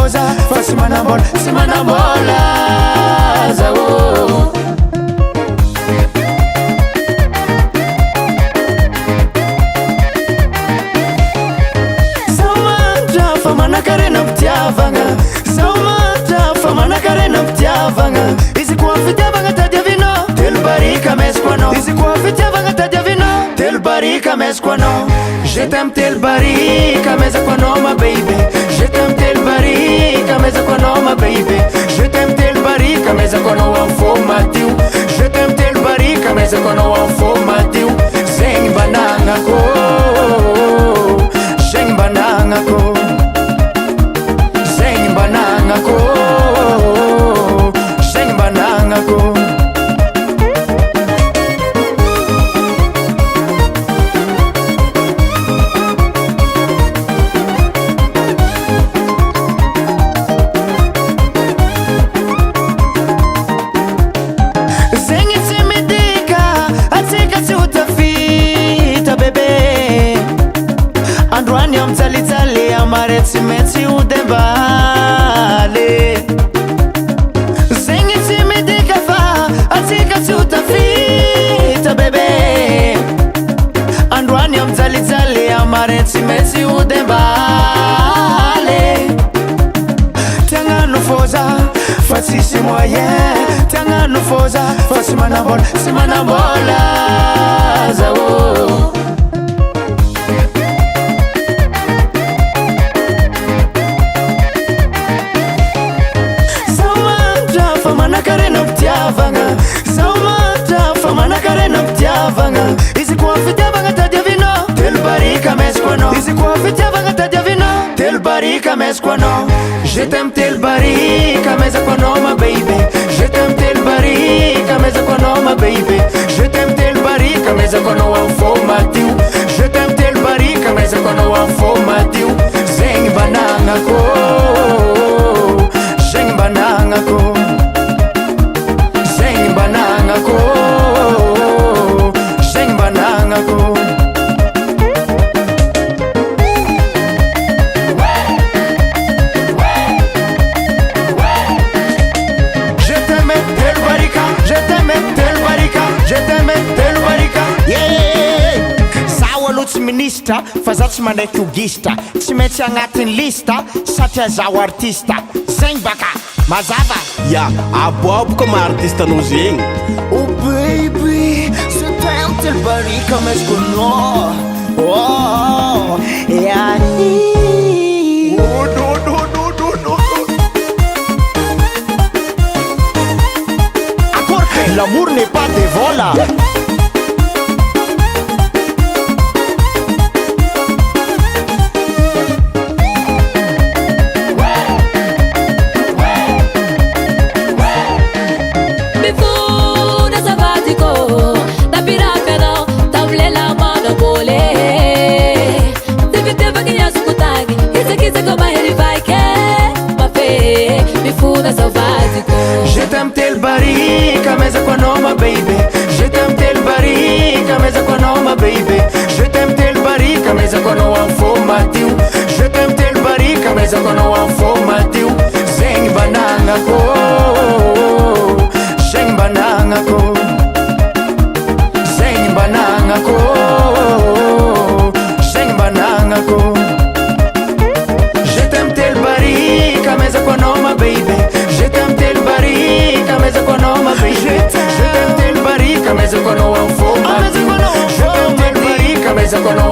foza fa sy manambola zao Saumatra fa manakarena pitiavagna Saumatra fa manakarena pitiavagna Izy koa fitiavagna tadiavina Telo Barika mesquano Izy koa fitiavagna tadiavina Telo Barika mesquano Je t'aime Telo Barika mesquano ma baby Je t'aime Telo Barika mesquano ma baby Je t'aime Telo Barika mesquano en faux matiu Je t'aime Telo Barika mesquano en faux matiu Zeng bananga ko Zeng bananga ko Zeng bananga ko Zeng bananga ko Androani amtsalitsaly amaretsi metsy odembale Zegny tsy midika fa atsika tsy ho tafita bebe Androani amtsalitsaly amaretsi metsy odembale Tiagnano foza fa tsisy moyen Tiagnano foza fa sy manambola zao Manakarena pitiavagna Saumatra fa manakarena pitiavagna Izy koa fitiavagna tadiavina Telo Barika mesquano Izy koa fitiavagna tadiavina Telo Barika mesquano Je t'aime Telo Barika mesquano ma baby Je t'aime Telo Barika mesquano ma baby Je t'aime Telo Barika mesquano en faux matiu Je t'aime Telo Barika mesquano en faux matiu Zeng bananga ko Zeng bananga ko bananga ko Zeng bananga ko Je t'aime Telo Barika Je t'aime Telo Barika Je t'aime Telo Barika Yeah Zaho aloha tsy ministra fa zaho tsy manaiky ogista Tsy maintsy agnatin'ny lista satria zaho artista Zegny baka mazava Ya, aboabo comme artiste anao zegny Oh baby, je t'aime Telo Barika mesquano Oh, yeah Oh, no Encore que l'amour n'est pas des vols Je t'aime Telo Barika mesquano ma baby Je t'aime Telo Barika mesquano ma baby Je t'aime Telo Barika mesquano en faux matiu Je t'aime Telo Barika mesquano en faux matiu Zeng bananga ko Zeng bananga ko Zeng bananga ko Zeng bananga ko Je t'aime Telo Barika mesquano ma baby Je t'aime Telo Barika mesquano ma baby Je t'aime Telo Barika mesquano en faux matiu Je t'aime Telo Barika mesquano